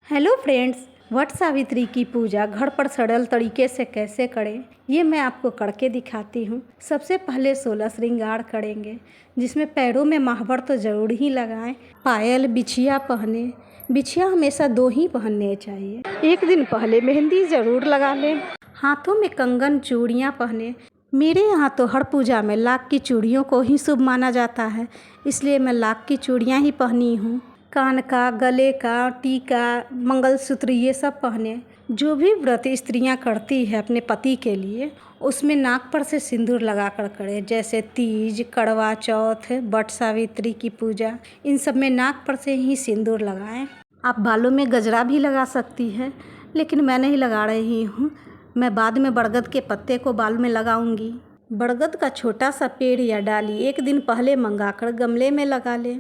Hello friends, Vat Savitri की पूजा घर पर सरल तरीके से कैसे करें ये मैं आपको करके दिखाती हूँ। सबसे पहले 16 श्रृंगार करेंगे, जिसमें पैरों में महावर तो ज़रूर ही लगाएं। पायल बिछिया पहने, बिछिया हमेशा 2 ही पहनने चाहिए। एक दिन पहले मेहंदी ज़रूर लगा लें। हाथों में कंगन चूड़ियाँ पहने। मेरे यहाँ तो हर पूजा में लाख की चूड़ियों को ही शुभ माना जाता है, इसलिए मैं लाख की चूड़ियाँ ही पहनी हूँ। कान का, गले का, टीका, मंगलसूत्र ये सब पहने। जो भी व्रत स्त्रियां करती है अपने पति के लिए, उसमें नाक पर से सिंदूर लगा कर करें। जैसे तीज, करवा चौथ, वट सावित्री की पूजा, इन सब में नाक पर से ही सिंदूर लगाएं। आप बालों में गजरा भी लगा सकती है, लेकिन मैं नहीं लगा रही हूँ। मैं बाद में बरगद के पत्ते को बाल में लगाऊंगी। बरगद का छोटा सा पेड़ या डाली एक दिन पहले मंगाकर गमले में लगा लें।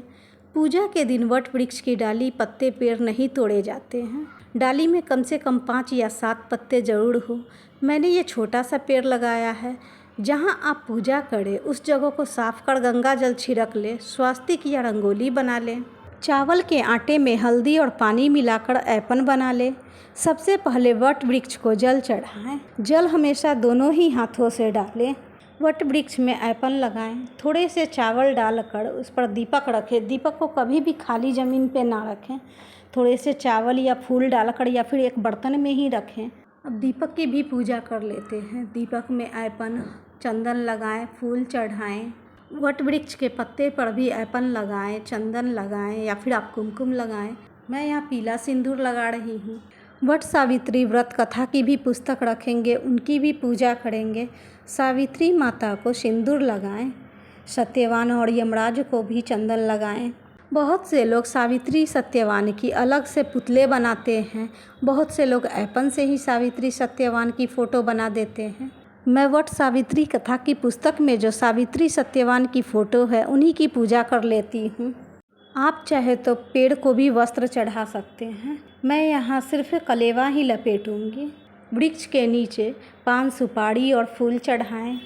पूजा के दिन वट वृक्ष की डाली, पत्ते, पेड़ नहीं तोड़े जाते हैं। डाली में कम से कम 5 या 7 पत्ते ज़रूर हो। मैंने ये छोटा सा पेड़ लगाया है। जहां आप पूजा करें उस जगह को साफ कर गंगा जल छिड़क लें, स्वास्तिक या रंगोली बना लें। चावल के आटे में हल्दी और पानी मिलाकर ऐपन बना लें। सबसे पहले वट वृक्ष को जल चढ़ाएं। जल हमेशा दोनों ही हाथों से डालें। वट वृक्ष में ऐपन लगाएं। थोड़े से चावल डालकर उस पर दीपक रखें। दीपक को कभी भी खाली ज़मीन पे ना रखें। थोड़े से चावल या फूल डालकर या फिर एक बर्तन में ही रखें। अब दीपक की भी पूजा कर लेते हैं। दीपक में ऐपन, चंदन लगाएं, फूल चढ़ाएं। वट वृक्ष के पत्ते पर भी ऐपन लगाएं, चंदन लगाएं या फिर आप कुमकुम लगाएं। मैं यहाँ पीला सिंदूर लगा रही हूँ। वट सावित्री व्रत कथा की भी पुस्तक रखेंगे, उनकी भी पूजा करेंगे। सावित्री माता को सिंदूर लगाएं। सत्यवान और यमराज को भी चंदन लगाएं। बहुत से लोग सावित्री सत्यवान की अलग से पुतले बनाते हैं। बहुत से लोग ऐपन से ही सावित्री सत्यवान की फ़ोटो बना देते हैं। मैं वट सावित्री कथा की पुस्तक में जो सावित्री सत्यवान की फ़ोटो है उन्हीं की पूजा कर लेती हूँ। आप चाहे तो पेड़ को भी वस्त्र चढ़ा सकते हैं। मैं यहाँ सिर्फ कलेवा ही लपेटूंगी। वृक्ष के नीचे पान, सुपारी और फूल चढ़ाएं।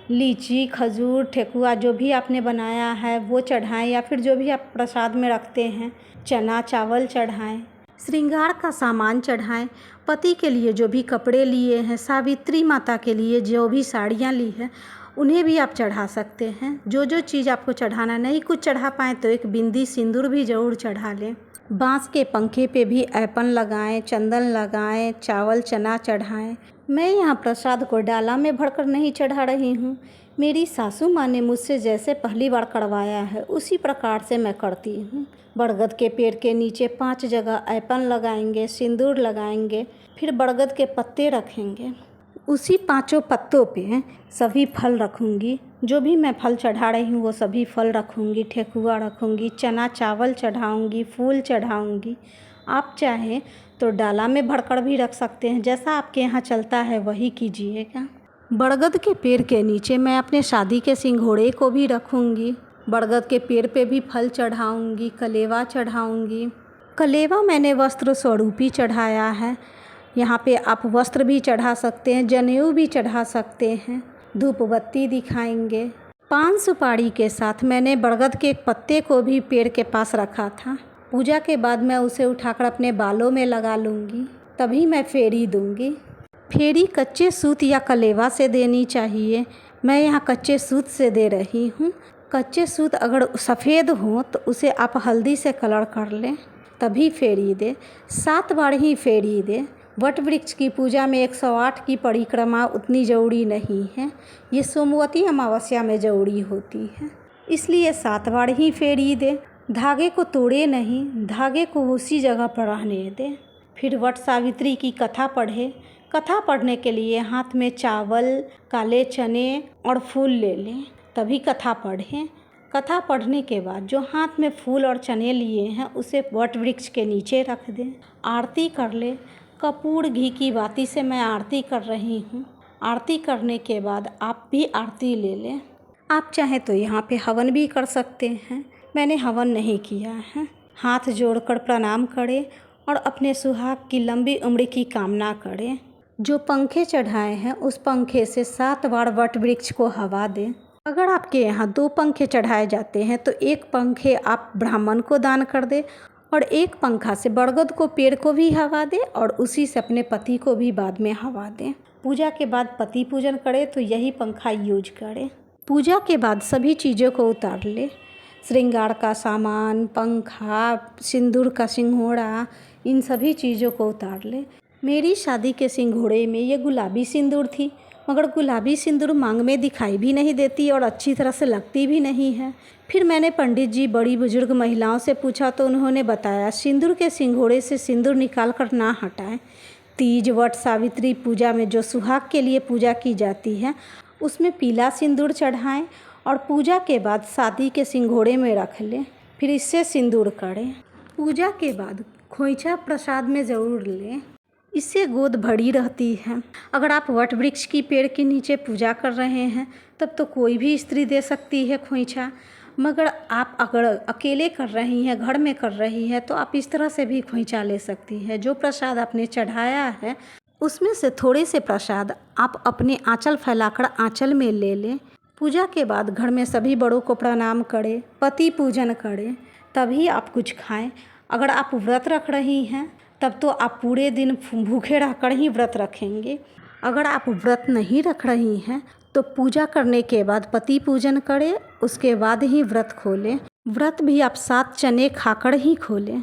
लीची, खजूर, ठेकुआ जो भी आपने बनाया है वो चढ़ाएं, या फिर जो भी आप प्रसाद में रखते हैं, चना चावल चढ़ाएं। श्रृंगार का सामान चढ़ाएं। पति के लिए जो भी कपड़े लिए हैं, सावित्री माता के लिए जो भी साड़ियाँ ली हैं, उन्हें भी आप चढ़ा सकते हैं। जो जो चीज़ आपको चढ़ाना, नहीं कुछ चढ़ा पाएँ तो एक बिंदी सिंदूर भी ज़रूर चढ़ा लें। बांस के पंखे पे भी ऐपन लगाएं, चंदन लगाएं, चावल चना चढ़ाएं। मैं यहाँ प्रसाद को डाला में भरकर नहीं चढ़ा रही हूँ। मेरी सासू माँ ने मुझसे जैसे पहली बार करवाया है उसी प्रकार से मैं करती हूँ। बरगद के पेड़ के नीचे 5 जगह ऐपन लगाएंगे, सिंदूर लगाएंगे, फिर बरगद के पत्ते रखेंगे। उसी 5 पत्तों पे सभी फल रखूँगी। जो भी मैं फल चढ़ा रही हूँ वो सभी फल रखूँगी। ठेकुआ रखूँगी, चना चावल चढ़ाऊँगी, फूल चढ़ाऊँगी। आप चाहें तो डाला में भरकर भी रख सकते हैं। जैसा आपके यहाँ चलता है वही कीजिएगा। बरगद के पेड़ के नीचे मैं अपने शादी के सिंघोड़े को भी रखूँगी। बरगद के पेड़ पे भी फल चढ़ाऊँगी, कलेवा चढ़ाऊँगी। कलेवा मैंने वस्त्र स्वरूप ही चढ़ाया है। यहाँ पे आप वस्त्र भी चढ़ा सकते हैं, जनेऊ भी चढ़ा सकते हैं। धूप बत्ती दिखाएंगे। पान सुपारी के साथ मैंने बरगद के एक पत्ते को भी पेड़ के पास रखा था। पूजा के बाद मैं उसे उठाकर अपने बालों में लगा लूँगी, तभी मैं फेरी दूँगी। फेरी कच्चे सूत या कलेवा से देनी चाहिए। मैं यहाँ कच्चे सूत से दे रही हूँ। कच्चे सूत अगर सफ़ेद हो तो उसे आप हल्दी से कलर कर लें, तभी फेरी दे। 7 बार ही फेरी दे। वट वृक्ष की पूजा में 108 की परिक्रमा उतनी ज़रूरी नहीं है। ये सोमवती अमावस्या में ज़रूरी होती है, इसलिए 7 बार ही फेरी दे। धागे को तोड़े नहीं, धागे को उसी जगह पर रहने दे। फिर वट सावित्री की कथा पढ़े। कथा पढ़ने के लिए हाथ में चावल, काले चने और फूल ले लें, तभी कथा पढ़ें। कथा पढ़ने के बाद जो हाथ में फूल और चने लिए हैं उसे वट वृक्ष के नीचे रख दें। आरती कर ले। कपूर घी की बाती से मैं आरती कर रही हूँ। आरती करने के बाद आप भी आरती ले लें। आप चाहें तो यहाँ पे हवन भी कर सकते हैं। मैंने हवन नहीं किया है। हाथ जोड़कर प्रणाम करें और अपने सुहाग की लंबी उम्र की कामना करें। जो पंखे चढ़ाए हैं उस पंखे से 7 बार वट वृक्ष को हवा दें। अगर आपके यहाँ 2 पंखे चढ़ाए जाते हैं तो एक पंखे आप ब्राह्मण को दान कर दें और एक पंखा से बरगद को पेड़ को भी हवा दें और उसी से अपने पति को भी बाद में हवा दें। पूजा के बाद पति पूजन करें तो यही पंखा यूज करें। पूजा के बाद सभी चीज़ों को उतार ले, श्रृंगार का सामान, पंखा, सिंदूर का सिंघोड़ा, इन सभी चीज़ों को उतार ले। मेरी शादी के सिंघोड़े में ये गुलाबी सिंदूर थी, मगर गुलाबी सिंदूर मांग में दिखाई भी नहीं देती और अच्छी तरह से लगती भी नहीं है। फिर मैंने पंडित जी, बड़ी बुजुर्ग महिलाओं से पूछा तो उन्होंने बताया सिंदूर के सिंघोड़े से सिंदूर निकाल कर ना हटाएं। तीज, वट, सावित्री पूजा में जो सुहाग के लिए पूजा की जाती है उसमें पीला सिंदूर चढ़ाएं और पूजा के बाद शादी के सिंघोड़े में रख लें, फिर इससे सिंदूर करें। पूजा के बाद खोइचा प्रसाद में ज़रूर लें, इससे गोद भरी रहती है। अगर आप वट वृक्ष की पेड़ के नीचे पूजा कर रहे हैं तब तो कोई भी स्त्री दे सकती है खोइचा, मगर आप अगर अकेले कर रही हैं, घर में कर रही हैं, तो आप इस तरह से भी खोइचा ले सकती है। जो प्रसाद आपने चढ़ाया है उसमें से थोड़े से प्रसाद आप अपने आंचल फैलाकर आंचल में ले लें। पूजा के बाद घर में सभी बड़ों को प्रणाम करें, पति पूजन करें, तभी आप कुछ खाएं। अगर आप व्रत रख रही हैं तब तो आप पूरे दिन भूखे रहकर ही व्रत रखेंगे। अगर आप व्रत नहीं रख रही हैं तो पूजा करने के बाद पति पूजन करें, उसके बाद ही व्रत खोलें। व्रत भी आप 7 चने खाकर ही खोलें।